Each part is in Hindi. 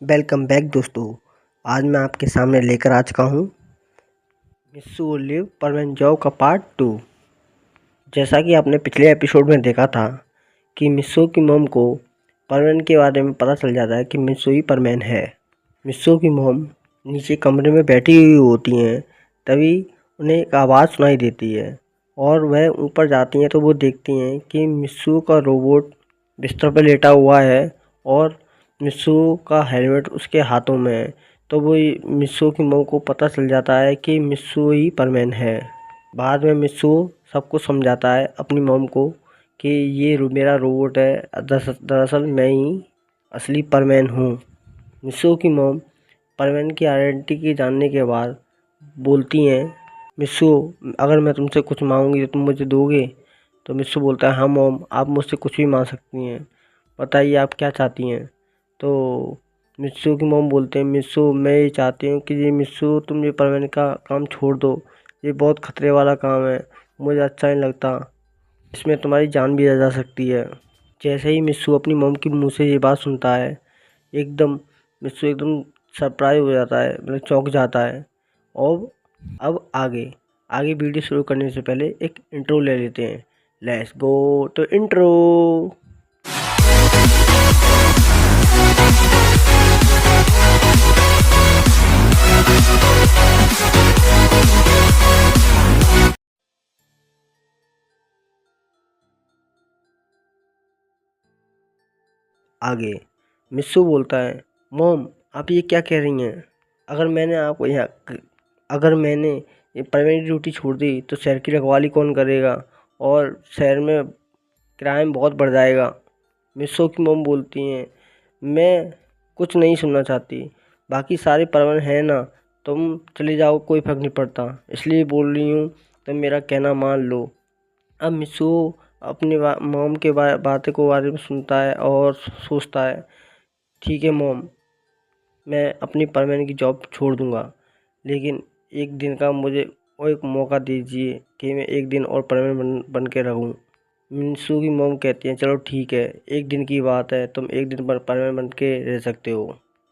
वेलकम बैक दोस्तों। आज मैं आपके सामने लेकर आ चुका हूँ मिस्सू लिव परवेन जॉव का पार्ट 2। जैसा कि आपने पिछले एपिसोड में देखा था कि मिस्सू की मॉम को परवेन के बारे में पता चल जाता है कि मिस्सू ही परवेन है। मिस्सू की मॉम नीचे कमरे में बैठी हुई होती हैं, तभी उन्हें एक आवाज़ सुनाई देती है और वह ऊपर जाती हैं तो वो देखती हैं कि मिस्सू का रोबोट बिस्तर पर लेटा हुआ है और मिस्सू का हेलमेट उसके हाथों में है। तो वो मिस्सू की मॉम को पता चल जाता है कि मिस्सू ही परवेन है। बाद में मिस्सू सबको समझाता है अपनी मॉम को कि ये मेरा रोबोट है, दरअसल मैं ही असली परवेन हूँ। मिस्सू की मॉम परवेन की आइडेंटिटी के जानने के बाद बोलती हैं, मिस्सू अगर मैं तुमसे कुछ मांगूंगी तो तुम मुझे दोगे? तो मिस्सू बोलता है, हाँ मॉम, आप मुझसे कुछ भी मांग सकती हैं, बताइए आप क्या चाहती हैं। तो मिस्सू की मॉम बोलते हैं, मिस्सू मैं ये चाहती हूँ कि ये मिस्सू तुम ये परवेन का काम छोड़ दो, ये बहुत खतरे वाला काम है, मुझे अच्छा नहीं लगता, इसमें तुम्हारी जान भी जा सकती है। जैसे ही मिस्सू अपनी मॉम की मुंह से ये बात सुनता है, एकदम मिस्सू एकदम सरप्राइज हो जाता है, मतलब चौंक जाता है। और अब आगे आगे वीडियो शुरू करने से पहले एक इंट्रो ले लेते हैं। लेट्स गो तो इंट्रो। आगे मिस्सू बोलता है, मॉम आप ये क्या कह रही हैं? अगर मैंने आपको यहाँ अगर मैंने ये परमानेंट ड्यूटी छोड़ दी तो शहर की रखवाली कौन करेगा और शहर में क्राइम बहुत बढ़ जाएगा। मिस्सू की मॉम बोलती हैं, मैं कुछ नहीं सुनना चाहती, बाकी सारे परवन हैं ना, तुम चले जाओ, कोई फर्क नहीं पड़ता, इसलिए बोल रही हूँ, तुम मेरा कहना मान लो। अब मिस्सू अपनी मॉम के बातें को बारे में सुनता है और सोचता है, ठीक है मॉम, मैं अपनी परमानेंट की जॉब छोड़ दूंगा, लेकिन एक दिन का मुझे और एक मौका दीजिए कि मैं एक दिन और परमानेंट बन के रहूं। मिन्सू की मॉम कहती हैं, चलो ठीक है, एक दिन की बात है, तुम एक दिन पर परमानेंट बन के रह सकते हो,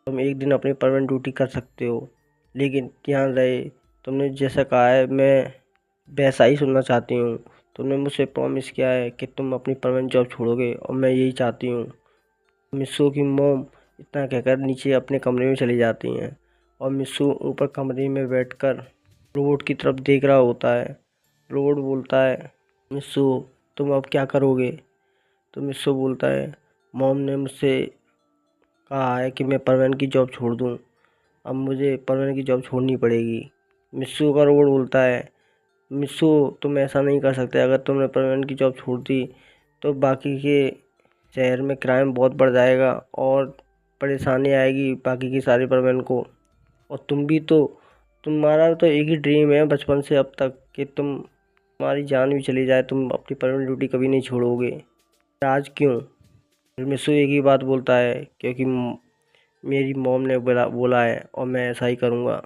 तुम एक दिन अपनी परमानेंट ड्यूटी कर सकते हो, लेकिन ध्यान रहे तुमने जैसा कहा है मैं वैसा ही सुनना चाहती हूँ। तुमने मुझसे प्रॉमिस किया है कि तुम अपनी परमानेंट जॉब छोड़ोगे और मैं यही चाहती हूँ। मिस्सू की मॉम इतना कहकर नीचे अपने कमरे में चली जाती हैं और मिस्सू ऊपर कमरे में बैठकर रोबोट की तरफ देख रहा होता है। रोबोट बोलता है, मिस्सू तुम अब क्या करोगे? तो मिस्सू बोलता है, मॉम ने मुझसे कहा है कि मैं परवीन की जॉब छोड़ दूं, अब मुझे परवीन की जॉब छोड़नी पड़ेगी। मिस्सू का रोबोट बोलता है, मिस्सू तुम ऐसा नहीं कर सकते, अगर तुमने परवीन की जॉब छोड़ दी तो बाकी के शहर में क्राइम बहुत बढ़ जाएगा और परेशानी आएगी बाकी की सारी परवीन को। और तुम भी तो, तुम्हारा तो एक ही ड्रीम है बचपन से अब तक कि तुम्हारी जान भी चली जाए, तुम अपनी परमानेंट ड्यूटी कभी नहीं छोड़ोगे, आज क्यों? फिर मिस्सू एक ही बात बोलता है, क्योंकि मेरी मॉम ने बोला है और मैं ऐसा ही करूँगा,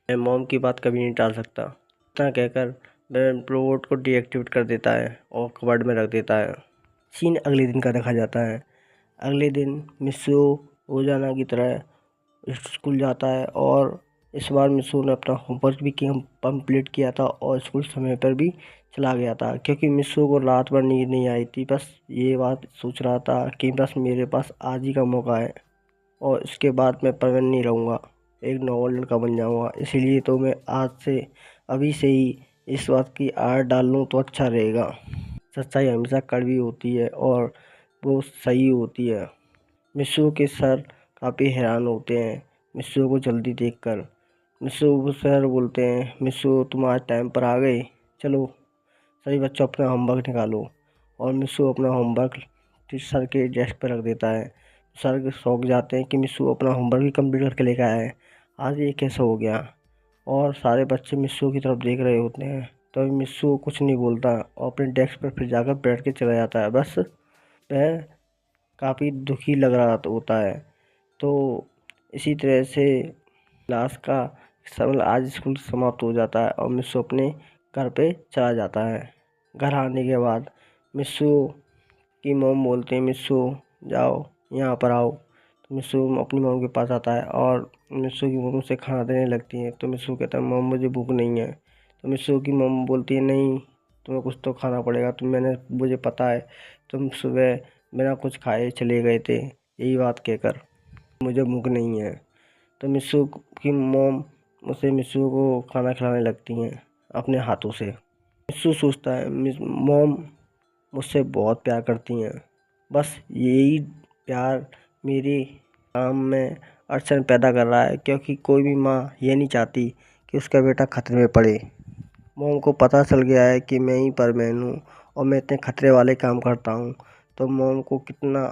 मैं मॉम की बात कभी नहीं टाल सकता। इतना कहकर वह रोबोट को डीएक्टिवेट कर देता है और कवर्ड में रख देता है। सीन अगले दिन का देखा जाता है। अगले दिन मिस्सू रोजाना की तरह स्कूल जाता है और इस बार मिस्सू ने अपना होमवर्क भी कंप्लीट किया था और स्कूल समय पर भी चला गया था, क्योंकि मिस्सू को रात भर नींद नहीं आई थी। बस ये बात सोच रहा था कि बस मेरे पास आज ही का मौका है और इसके बाद मैं परवीन नहीं रहूँगा, एक नॉर्मल लड़का बन जाऊँगा, इसीलिए तो मैं आज से अभी से ही इस बात की आड़ डाल लूँ तो अच्छा रहेगा। सच्चाई हमेशा कड़वी होती है और वो सही होती है। मिस्सू के सर काफ़ी हैरान होते हैं मिस्सू को जल्दी देखकर। मिस्सू सर बोलते हैं, मिस्सू तुम आज टाइम पर आ गए, चलो सभी बच्चों अपना होमवर्क निकालो। और मिस्सू अपना होमवर्क सर के डेस्क पर रख देता है। सर चौंक जाते हैं कि मिस्सू अपना होमवर्क भी कंप्लीट करके लेकर आया है, आज ये कैसे हो गया। और सारे बच्चे मिस्सू की तरफ देख रहे होते हैं, तभी मिस्सू कुछ नहीं बोलता और अपने डेस्क पर फिर जाकर बैठ के चला जाता है। बस वह काफ़ी दुखी लग रहा होता है। तो इसी तरह से क्लास का समय आज स्कूल समाप्त हो जाता है और मिस्सू अपने घर पे चला जाता है। घर आने के बाद मिस्सू की मॉम बोलते हैं, मिस्सू जाओ यहाँ पर आओ, मिस्सू अपनी मॉम के पास आता है और मिस्सू की मॉम उसे खाना देने लगती है। तो मिस्सू कहता है मॉम मुझे भूख नहीं है। तो मिस्सू की मॉम बोलती है नहीं, तुम्हें कुछ तो खाना पड़ेगा, मुझे पता है तुम सुबह बिना कुछ खाए चले गए थे, यही बात कहकर मुझे भूख नहीं है। तो मिस्सू की मॉम उसे मिस्सू को खाना खिलाने लगती हैं अपने हाथों से। मिस्सू सोचता है मिस मॉम मुझसे बहुत प्यार करती हैं, बस यही प्यार मेरे काम में अड़चन पैदा कर रहा है, क्योंकि कोई भी माँ ये नहीं चाहती कि उसका बेटा खतरे में पड़े। मॉम को पता चल गया है कि मैं ही परवीन हूँ और मैं इतने खतरे वाले काम करता हूँ, तो मॉम को कितना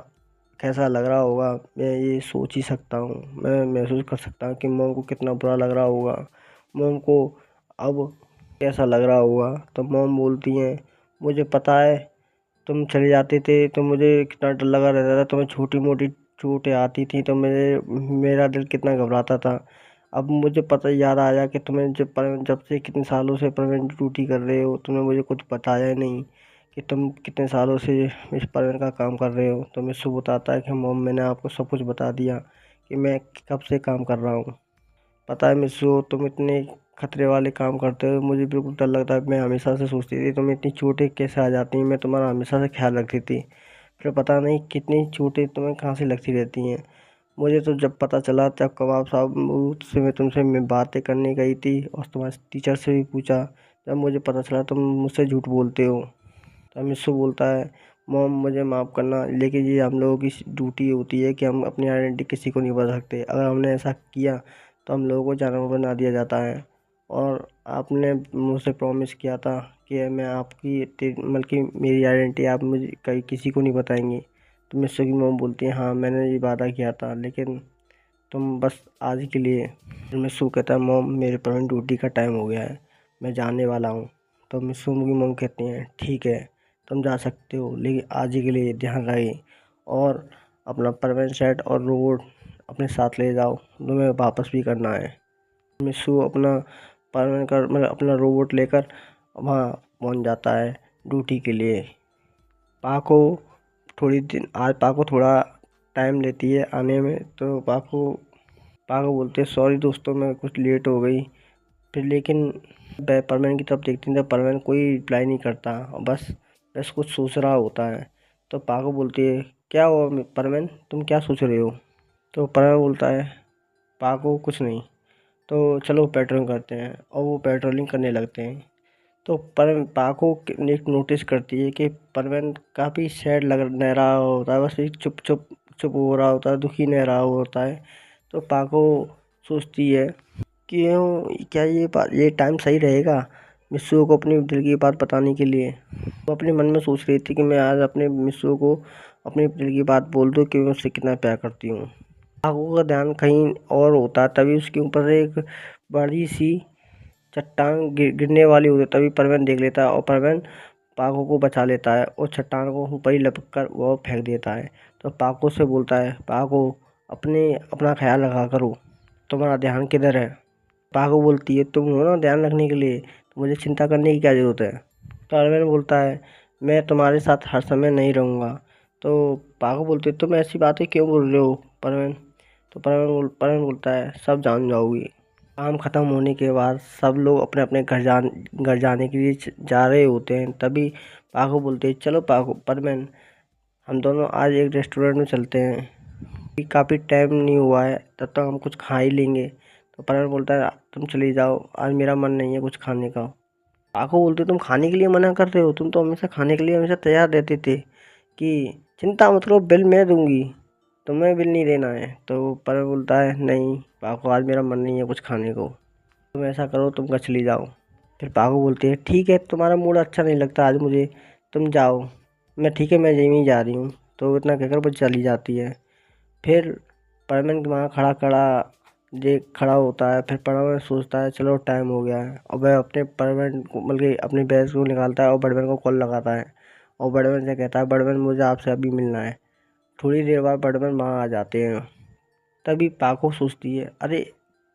कैसा लग रहा होगा मैं ये सोच ही सकता हूँ। मैं महसूस कर सकता हूँ कि मॉम को कितना बुरा लग रहा होगा। मॉम को अब कैसा लग रहा होगा। तो मॉम बोलती हैं मुझे पता है तुम चले जाते थे तो मुझे कितना डर लगा रहता था, तुम्हें छोटी मोटी चोटें आती थी तो मेरा दिल कितना घबराता था। अब मुझे पता याद आया कि तुम्हें जब से कितने सालों से परमानेंट ड्यूटी कर रहे हो, तुमने मुझे कुछ बताया ही नहीं कि तुम कितने सालों से इस परमानेंट का काम कर रहे हो। तो मिस्सू बताता है कि मॉम मैंने आपको सब कुछ बता दिया कि मैं कब से काम कर रहा हूँ। पता है मिस्सू तुम इतने खतरे वाले काम करते हो, मुझे बिल्कुल डर लगता है। मैं हमेशा से सोचती थी तुम्हें इतनी चोटें कैसे आ जाती हैं, मैं तुम्हारा हमेशा से ख्याल रखती थी, फिर पता नहीं कितनी चोटें तुम्हें कहाँ से लगती रहती हैं। मुझे तो जब पता चला तब कबाब साहब से मैं बातें करने गई थी और तुम्हारे टीचर से भी पूछा, जब मुझे पता चला तुम मुझसे झूठ बोलते हो। तब मिस्सू बोलता है मॉम मुझे माफ़ करना, लेकिन ये हम लोगों की ड्यूटी होती है कि हम अपनी आइडेंटिटी किसी को नहीं बता सकते। अगर हमने ऐसा किया तो हम लोगों को जानवर बना दिया जाता है, और आपने मुझसे प्रॉमिस किया था कि मैं आपकी बल्कि मेरी आइडेंटिटी आप मुझे कहीं किसी को नहीं बताएंगी। तो मिस्सू की मॉम बोलती है हाँ मैंने ये वादा किया था, लेकिन तुम बस आज के लिए। मिस्सू कहता है मॉम मेरे परमानेंट ड्यूटी का टाइम हो गया है, मैं जाने वाला हूँ। तो मिस्सू की मॉम कहती हैं ठीक है तुम जा सकते हो, लेकिन आज ही के लिए ध्यान रहे और अपना परमानेंट सेट और रोबोट अपने साथ ले जाओ, तुम्हें वापस भी करना है। मिस्सू अपना परमानेंट कर मतलब अपना रोबोट लेकर वहाँ पहुँच जाता है ड्यूटी के लिए। पाको पाको थोड़ा टाइम लेती है आने में। तो पाको बोलते हैं सॉरी दोस्तों मैं कुछ लेट हो गई। फिर लेकिन परवीन की तरफ देखती हैं तो परवीन कोई रिप्लाई नहीं करता और बस बस कुछ सोच रहा होता है। तो पाको बोलती है क्या हुआ परवीन, तुम क्या सोच रहे हो। तो परवीन बोलता है पाको कुछ नहीं, तो चलो पेट्रोलिंग करते हैं, और वो पेट्रोलिंग करने लगते हैं। तो पाको एक नोटिस करती है कि परवीन काफ़ी सैड नहीं रहा होता है, बस एक चुप चुप चुप हो रहा होता है, दुखी नहीं रहा होता है। तो पाको सोचती है क्यों क्या ये टाइम सही रहेगा मिस्सू को अपनी दिल की बात बताने के लिए। वो अपने मन में सोच रही थी कि मैं आज अपने मिस्सू को अपनी दिल की बात बोल दूं कि मैं उससे कितना प्यार करती हूँ। पाको का ध्यान कहीं और होता, तभी उसके ऊपर से एक बड़ी सी चट्टान गिरने वाली होती है। तभी परवीन देख लेता है और परवीन पाको को बचा लेता है और चट्टान को ऊपर ही लपक कर वो फेंक देता है। तो पाको से बोलता है पाको अपना ख्याल रखा करो, तुम्हारा ध्यान किधर है। पाको बोलती है तुम हो ना ध्यान रखने के लिए, तो मुझे चिंता करने की क्या ज़रूरत है। परवीन बोलता है मैं तुम्हारे साथ हर समय नहीं रहूँगा। तो पाको बोलती है तुम ऐसी बातें क्यों बोल रहे हो परवीन। तो परवीन बोलता है सब जान जाओगी। काम ख़त्म होने के बाद सब लोग अपने अपने घर जाने के लिए जा रहे होते हैं। तभी पाको बोलते हैं चलो परवीन हम दोनों आज एक रेस्टोरेंट में चलते हैं, काफ़ी टाइम नहीं हुआ है, तब तक हम कुछ खा ही लेंगे। तो परवीन बोलता है तुम चले जाओ, आज मेरा मन नहीं है कुछ खाने का। पाको बोलते तुम खाने के लिए मना कर रहे हो, तुम तो हमेशा खाने के लिए हमेशा तैयार रहते थे कि चिंता मत करो बिल मैं दूंगी, तुम्हें बिल नहीं देना है। तो परवीन बोलता है नहीं पाको आज मेरा मन नहीं है कुछ खाने को, तुम ऐसा करो तुम घर चली जाओ। फिर पाको बोलती है ठीक है तुम्हारा मूड अच्छा नहीं लगता आज मुझे, तुम जाओ, मैं ठीक है मैं यहीं जा रही हूँ। तो इतना कहकर वो चली जाती है। फिर परवीन वहाँ खड़ा होता है। फिर परवीन सोचता है चलो टाइम हो गया है, और वह अपने परवीन को बल्कि अपने बैग को निकालता है और परवीन को कॉल लगाता है और परवीन से कहता है परवीन मुझे आपसे अभी मिलना है। थोड़ी देर बाद परवीन वहाँ आ जाते हैं। तभी पाको सोचती है अरे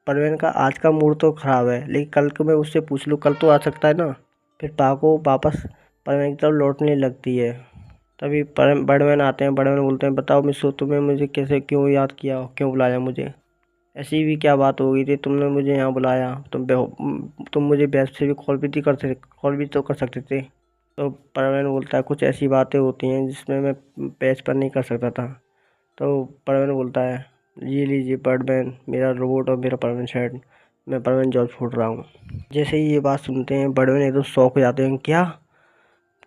परवीन का आज का मूड तो ख़राब है, लेकिन कल को मैं उससे पूछ लूँ, कल तो आ सकता है ना। फिर पाको वापस परवीन की तरफ लौटने लगती है तभी बर्डमैन आते हैं। बर्डमैन बोलते हैं, बताओ मिस्सू, तुम्हें मुझे कैसे, क्यों याद किया, क्यों बुलाया मुझे? ऐसी भी क्या बात हो गई थी, तुमने मुझे यहाँ बुलाया? तुम मुझे वेब से भी कॉल भी तो कर सकते थे। तो बर्डमैन बोलता है, कुछ ऐसी बातें होती हैं जिसमें मैं पेज पर नहीं कर सकता था। तो बर्डमैन बोलता है, ये लीजिए बर्डमैन, मेरा रोबोट और मेरा परमानेंट हेड, मैं परमानेंट जॉब छोड़ रहा हूँ। जैसे ही ये बात सुनते हैं बर्डमैन एकदम शॉक हो जाते हैं। क्या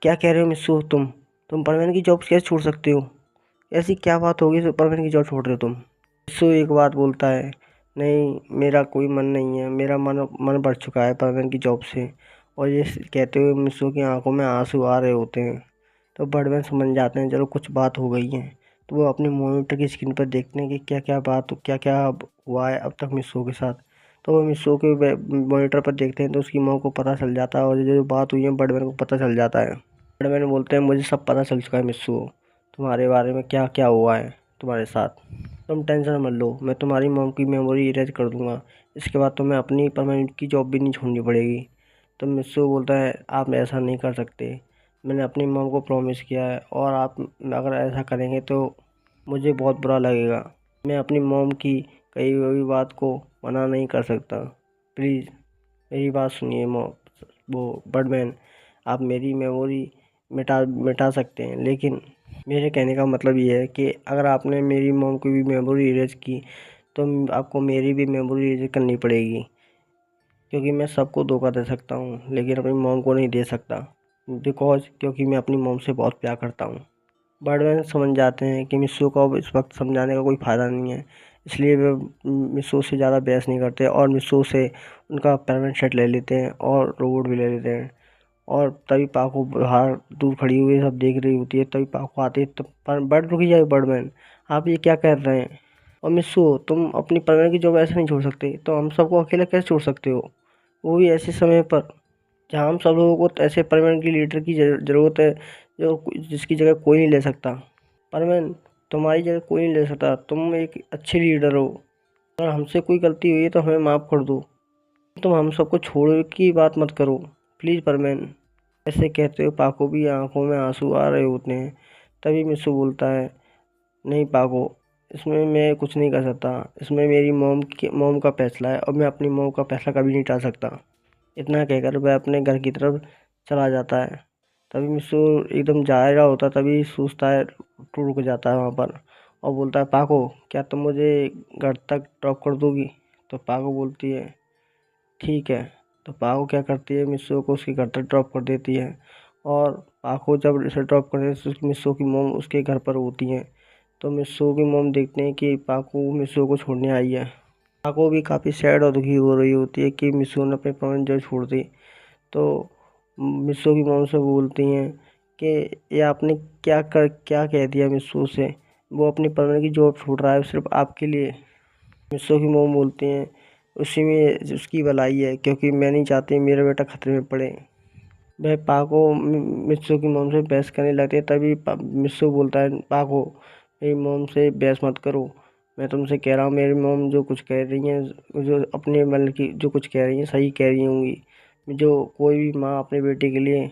क्या कह रहे हो मिस्सू? तुम परमानेंट की जॉब कैसे छोड़ सकते हो? ऐसी क्या बात होगी जो परमानेंट की जॉब छोड़ रहे हो तुम? मिस्सू एक बात बोलता है, नहीं, मेरा कोई मन नहीं है, मेरा मन मन बढ़ चुका है परमानेंट की जॉब से। और ये कहते हुए मिस्सू की आंखों में आंसू आ रहे होते हैं। तो बर्डमैन समझ जाते हैं, चलो कुछ बात हो गई है। तो वो अपने मॉनिटर की स्क्रीन पर देखते हैं कि क्या क्या हुआ है अब तक मिस्सू के साथ। तो वो मिस्सू के मॉनिटर पर देखते हैं तो उसकी माँ को पता चल जाता है, और जो बात हुई है बर्डमैन को पता चल जाता है। बर्डमैन बोलते हैं, मुझे सब पता चल चुका है मिस्सू, तुम्हारे बारे में क्या क्या हुआ है तुम्हारे साथ। तुम टेंशन मत लो, मैं तुम्हारी मॉम की मेमोरी इरेज कर दूंगा। इसके बाद तुम्हें अपनी परमानेंट की जॉब भी नहीं छोड़नी पड़ेगी। तो मिस्सू बोलता है, आप ऐसा नहीं कर सकते, मैंने अपनी मॉम को प्रॉमिस किया है, और आप अगर ऐसा करेंगे तो मुझे बहुत बुरा लगेगा। मैं अपनी मॉम की कही हुई बात को मना नहीं कर सकता। प्लीज़ मेरी बात सुनिए वो बर्डमैन, आप मेरी मेमोरी मिटा मिटा सकते हैं, लेकिन मेरे कहने का मतलब ये है कि अगर आपने मेरी मॉम की भी मेमोरी इरेज की तो आपको मेरी भी मेमोरी इरेज करनी पड़ेगी। क्योंकि मैं सबको धोखा दे सकता हूँ लेकिन अपनी मॉम को नहीं दे सकता, क्योंकि मैं अपनी मॉम से बहुत प्यार करता हूँ। बर्डमैन समझ जाते हैं कि मिस्सू को अब इस वक्त समझाने का कोई फ़ायदा नहीं है, इसलिए वे मिस्सू से ज़्यादा बहस नहीं करते और मिस्सू से उनका परमानेंट सेट ले लेते हैं और रोबोट भी ले लेते हैं। और तभी पाको बाहर दूर खड़ी हुई सब देख रही होती है। तभी पाको आती है, तो बर्ड रुक जाए बर्डमैन, आप ये क्या कर रहे हैं? और मिस्सू, तुम अपनी परमानेंट की जॉब ऐसे नहीं छोड़ सकते, तो हम सबको अकेला कैसे छोड़ सकते हो, वो भी ऐसे समय पर जहाँ हम सब लोगों को ऐसे परमानेंट की लीडर की ज़रूरत है, जिसकी जगह कोई नहीं ले सकता। परमानेंट, तुम्हारी जगह कोई नहीं ले सकता, तुम एक अच्छे लीडर हो। अगर हमसे कोई गलती हुई है तो हमें माफ़ कर दो, तुम हम सबको छोड़ की बात मत करो, प्लीज़ परमानेंट। ऐसे कहते हुए पाको भी आंखों में आंसू आ रहे होते हैं। तभी मिस्सू बोलता है, नहीं पाको, इसमें मैं कुछ नहीं कर सकता, इसमें मेरी मॉम का फैसला है और मैं अपनी मॉम का फैसला कभी नहीं टाल सकता। इतना कहकर वह अपने घर की तरफ चला जाता है। तभी मिस्सू एकदम जा रहा होता, तभी सोचता है, तो रुक जाता है वहाँ पर और बोलता है, पाको, क्या तुम मुझे घर तक ड्रॉप कर दोगी? तो पाको बोलती है, ठीक है। तो पाको क्या करती है, मिस्सू को उसके घर तक ड्रॉप कर देती है। और पाको जब इसे ड्रॉप कर देती है तो मिस्सू की मोम उसके घर पर होती है। तो मिस्सू की मोम देखते हैं कि पाको मिस्सू को छोड़ने आई है। पाको भी काफ़ी सैड और दुखी हो रही होती है कि मिस्सू ने अपनी परमानेंट जॉब छोड़ दी। तो मिस्सू की मोम से बोलती हैं कि ये आपने क्या कह दिया मिस्सू से, वो अपनी परमानेंट की जॉब छोड़ रहा है सिर्फ आपके लिए। मिस्सू की मोम बोलती हैं, उसी में उसकी भलाई है, क्योंकि मैं नहीं चाहती मेरा बेटा खतरे में पड़े। वह पाको मिस्सू की मोम से बहस करने लगती है। तभी मिस्सू बोलता है, पाको, मेरी मोम से बहस मत करो, मैं तुमसे कह रहा हूँ, मेरी मोम जो कुछ कह रही हैं, जो अपने मन की जो कुछ कह रही हैं सही कह रही होंगी। जो कोई भी माँ अपने बेटे के लिए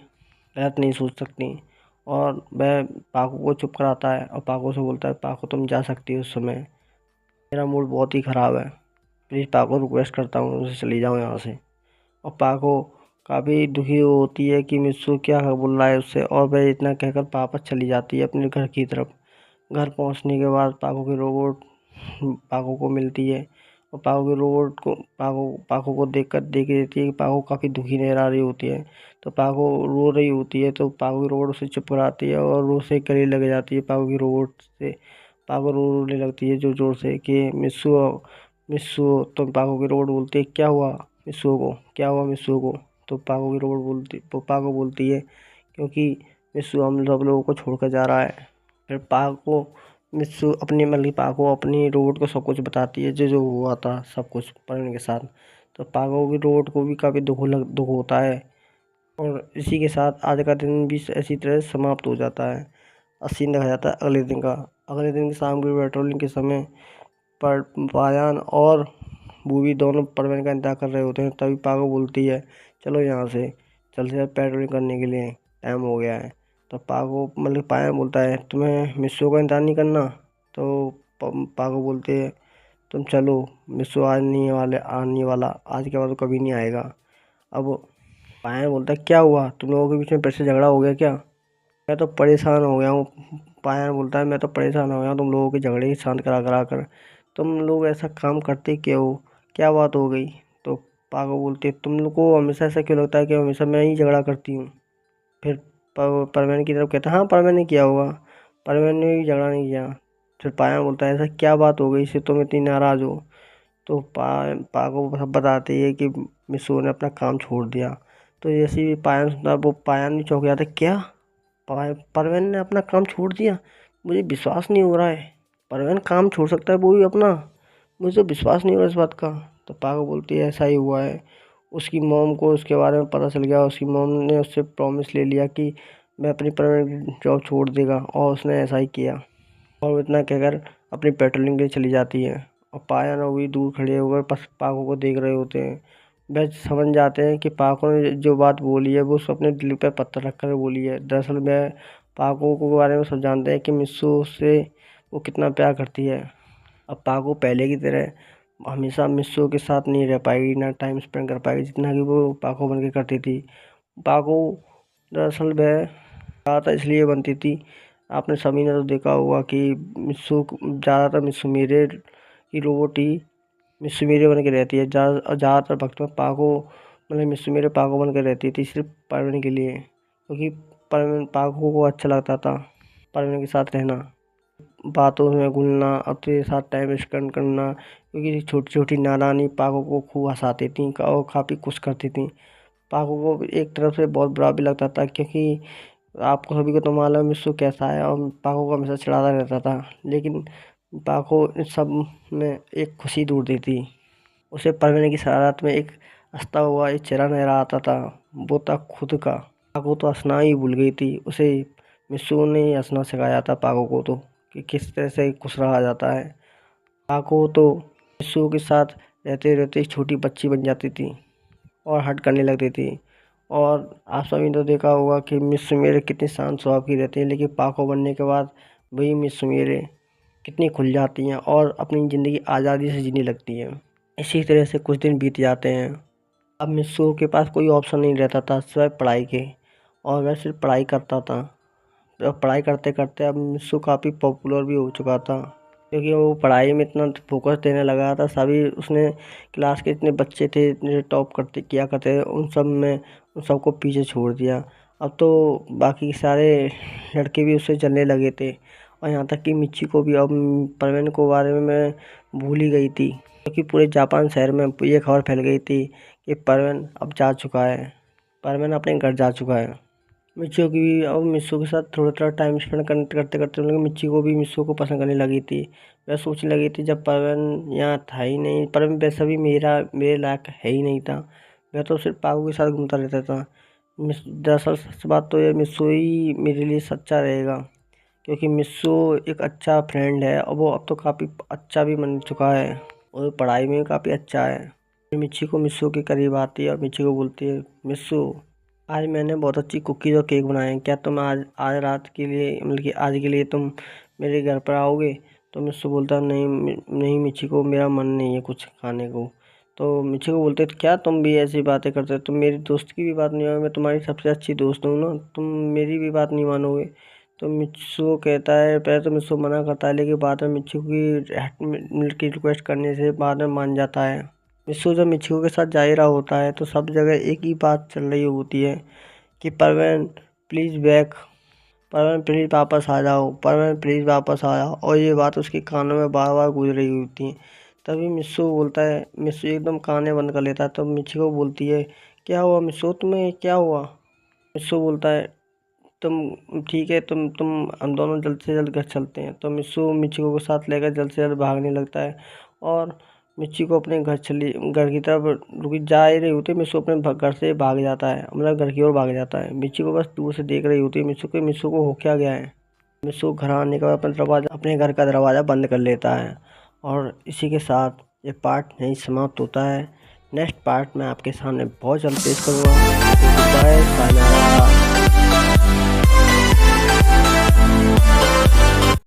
गलत नहीं सोच सकती। और वह पाको को चुप कराता है और पाको से बोलता है, पाको तुम जा सकती हो उस समय, मेरा मूड बहुत ही ख़राब है, प्लीज़ पाको रिक्वेस्ट करता हूँ उसे चली जाओ यहाँ से। और पाको काफ़ी दुखी होती है कि मित्सु क्या बोल रहा है उससे, और वह इतना कहकर वापस चली जाती है अपने घर की तरफ। घर पहुंचने के बाद पाको की रोबोट पाको को मिलती है और पाको के रोबोट को पाको को देख देती है कि पाको काफ़ी दुखी नजर आ रही होती है। तो पाको रो रही होती है, तो पाको की रोबोट उसे चुप कराती है और रो से गले लग जाती है पाको की रोबोट से। पाको रोने लगती है जोर जोर से कि मिस्सू, मिस्सू। तो पाको की रोबोट बोलती है, क्या हुआ मिस्सू को, क्या हुआ मिस्सू को? तो पाको बोलती है, क्योंकि मिस्सू हम सब लोगों को छोड़कर जा रहा है। फिर पाको मिस्सू अपनी मतलब पाको अपनी रोबोट को सब कुछ बताती है, जो जो हुआ था सब कुछ पढ़ने के साथ। तो पाको की रोबोट को भी काफ़ी दुख होता है। और इसी के साथ आज का दिन भी ऐसी तरह समाप्त हो जाता है। सीन देखा जाता है अगले दिन का। अगले दिन की शाम की पेट्रोलिंग के समय पर पायान और बूबी दोनों परवीन का इंतजार कर रहे होते हैं। तभी पाको बोलती है, चलो यहाँ से, चलते हैं पेट्रोलिंग करने के लिए, टाइम हो गया है। तो पाको मतलब पायन बोलता है तुम्हें मिस्सू का इंतज़ार नहीं करना। तो पाको बोलते हैं तुम चलो, मिस्सू आने वाला आज के बाद तो कभी नहीं आएगा। अब पायन बोलता है क्या हुआ, तुम लोगों के बीच में फिर से झगड़ा हो गया क्या? मैं तो परेशान हो गया हूँ। पायन बोलता है मैं तो परेशान हो गया हूँ तुम लोगों के झगड़े ही शांत करा करा कर। तुम लोग ऐसा काम करते क्यों हो, क्या बात हो गई? तो पाको बोलते तुम लोग को हमेशा ऐसा क्यों लगता है कि हमेशा मैं ही झगड़ा करती हूँ? फिर परवीन की तरफ कहता हाँ परवीन ने किया होगा, परवीन ने भी झगड़ा नहीं किया। फिर पायन बोलता है ऐसा क्या बात हो गई इससे तुम इतनी नाराज़ हो? तो पाको सब बताती है कि मिस्सू ने अपना काम छोड़ दिया। तो जैसे ही पायन सुनता वो पायन भी चौंक जाता है, क्या परवीन ने अपना काम छोड़ दिया? मुझे विश्वास नहीं हो रहा है, परवीन काम छोड़ सकता है वो भी अपना? मुझे तो विश्वास नहीं हो रहा इस बात का। तो पाको बोलती है ऐसा ही हुआ है, उसकी मॉम को उसके बारे में पता चल गया, उसकी मॉम ने उससे प्रॉमिस ले लिया कि मैं अपनी परमानेंट जॉब छोड़ देगा, और उसने ऐसा ही किया। और वो इतना कहकर अपनी पेट्रोलिंग के लिए चली जाती है। और पायन और भी दूर खड़े होकर बस पाको को देख रहे होते हैं। वह समझ जाते हैं कि पाको ने जो बात बोली है वो उसको अपने दिल पर पत्थर रख कर बोली है। दरअसल वह पाको को बारे में सब जानते हैं कि मिस्सू से वो कितना प्यार करती है। अब पाको पहले की तरह हमेशा मिस्सू के साथ नहीं रह पाएगी, ना टाइम स्पेंड कर पाएगी जितना कि वो पाको बन के करती थी। पाको दरअसल वह ज़्यादातर इसलिए बनती थी, आपने सभी ने तो देखा होगा कि ज़्यादातर मिस्सू मेरे की रोबोट ही मिस्सू मेरे बन के रहती है। ज़्यादातर वक्त में पाको मतलब मिस्सू मेरे पाको बन के रहती थी सिर्फ परवीन के लिए, क्योंकि परवीन पाको को अच्छा लगता था परवीन के साथ रहना, बातों में घुलना, अपने साथ टाइम स्पेंड करना। क्योंकि छोटी छोटी नादानी पाको को खूब हंसाती थी और काफ़ी खुश करती थी। पाको को एक तरफ से बहुत बुरा भी लगता था, क्योंकि आपको सभी को तो मालूम है मिस्सू कैसा है, और पाको को हमेशा चिढ़ाता रहता था। लेकिन पाको इन सब में एक खुशी ढूंढती थी। उसे परवीन की शरारत में एक हंसता हुआ एक चेहरा नजर आता था, वो था खुद का। पाको तो हंसना ही भूल गई थी, उसे मिस्सू ने ही हंसना सिखाया था पाको को, तो कि किस तरह से खुश रहा जाता है। पाको तो मिस्सू के साथ रहते रहते एक छोटी बच्ची बन जाती थी और हट करने लगती थी। और आप सभी ने तो देखा होगा कि मिस सुमेर कितनी शांत स्वभाव की रहती है, लेकिन पाको बनने के बाद वही मिस सुमेर कितनी खुल जाती हैं और अपनी ज़िंदगी आज़ादी से जीने लगती हैं। इसी तरह से कुछ दिन बीत जाते हैं। अब मिस्सू के पास कोई ऑप्शन नहीं रहता था सिवाय पढ़ाई के, और वह सिर्फ पढ़ाई करता था। अब पढ़ाई करते करते अब मिस्सू काफ़ी पॉपुलर भी हो चुका था, क्योंकि वो पढ़ाई में इतना फोकस देने लगा था। सभी उसने क्लास के इतने बच्चे थे जो टॉप करते किया करते थे, उन सबको पीछे छोड़ दिया। अब तो बाकी सारे लड़के भी उससे चलने लगे थे, और यहाँ तक कि मिच्ची को भी अब परवीन को बारे में मैं भूल ही गई थी, क्योंकि पूरे जापान शहर में ये खबर फैल गई थी कि परवीन अब जा चुका है, परवीन अपने घर जा चुका है। मिच्ची की भी अब मिस्सू के साथ थोड़ा थोड़ा टाइम स्पेंड करते करते मतलब मिच्ची को भी मिस्सू को पसंद करने लगी थी। वह सोचने लगी थी जब परवीन यहाँ था ही नहीं, परवीन वैसा भी मेरे लायक है ही नहीं था, वह तो सिर्फ पागू के साथ घूमता रहता था। दरअसल सच बात तो ये मिस्सू ही मेरे लिए सच्चा रहेगा, क्योंकि मिस्सू एक अच्छा फ्रेंड है और वो अब तो काफ़ी अच्छा भी बन चुका है और पढ़ाई में भी काफ़ी अच्छा है। मिच्ची को मिस्सू के करीब आती है और मिच्ची को बोलती है मिस्सू आज मैंने बहुत अच्छी कुकीज़ और केक बनाए हैं, क्या तुम आज आज रात के लिए मतलब कि आज के लिए तुम मेरे घर पर आओगे? तो मिस्सू बोलता नहीं नहीं मिच्ची को मेरा मन नहीं है कुछ खाने को। तो मिच्ची को बोलते क्या तुम भी ऐसी बातें करते हो, तुम मेरी दोस्त की भी बात नहीं मानोगे, मैं तुम्हारी सबसे अच्छी दोस्त हूँ ना, तुम मेरी भी बात नहीं मानोगे? तो मिच्सू कहता है, पहले तो मिच्सू मना करता है, लेकिन बाद में मिच्सू की रिक्वेस्ट करने से बाद में मान जाता है। मिस्सू जब मिच्छु के साथ जा ही रहा होता है तो सब जगह एक ही बात चल रही होती है कि Parveen please back, Parveen please वापस आ जाओ, परवीन प्लीज़ वापस आ जाओ, और ये बात उसके कानों में बार बार गूंज रही होती है। तभी मिस्सू बोलता है, मिस्सू एकदम काने बंद कर लेता है। तो मिच्छु को बोलती है क्या हुआ मिस्सू, तुम्हें क्या हुआ? मिस्सू बोलता है तुम ठीक है, तुम हम दोनों जल्द से जल्द घर चलते हैं। तो मिस्सू मिच्छु को साथ लेकर जल्द से जल्द भागने लगता है, और मिच्ची को अपने घर की तरफ रुकी जा ही रही होती है। मिस्सू अपने घर से भाग जाता है, मतलब घर की ओर भाग जाता है। मिच्ची को बस दूर से देख रही होती है मिस्सू को हो क्या गया है। मिस्सू घर आने के बाद अपने घर का दरवाज़ा बंद कर लेता है। और इसी के साथ ये पार्ट यहीं समाप्त होता है। नेक्स्ट पार्ट में आपके सामने बहुत जल्द पेश करूँगा। Bye, sayonara.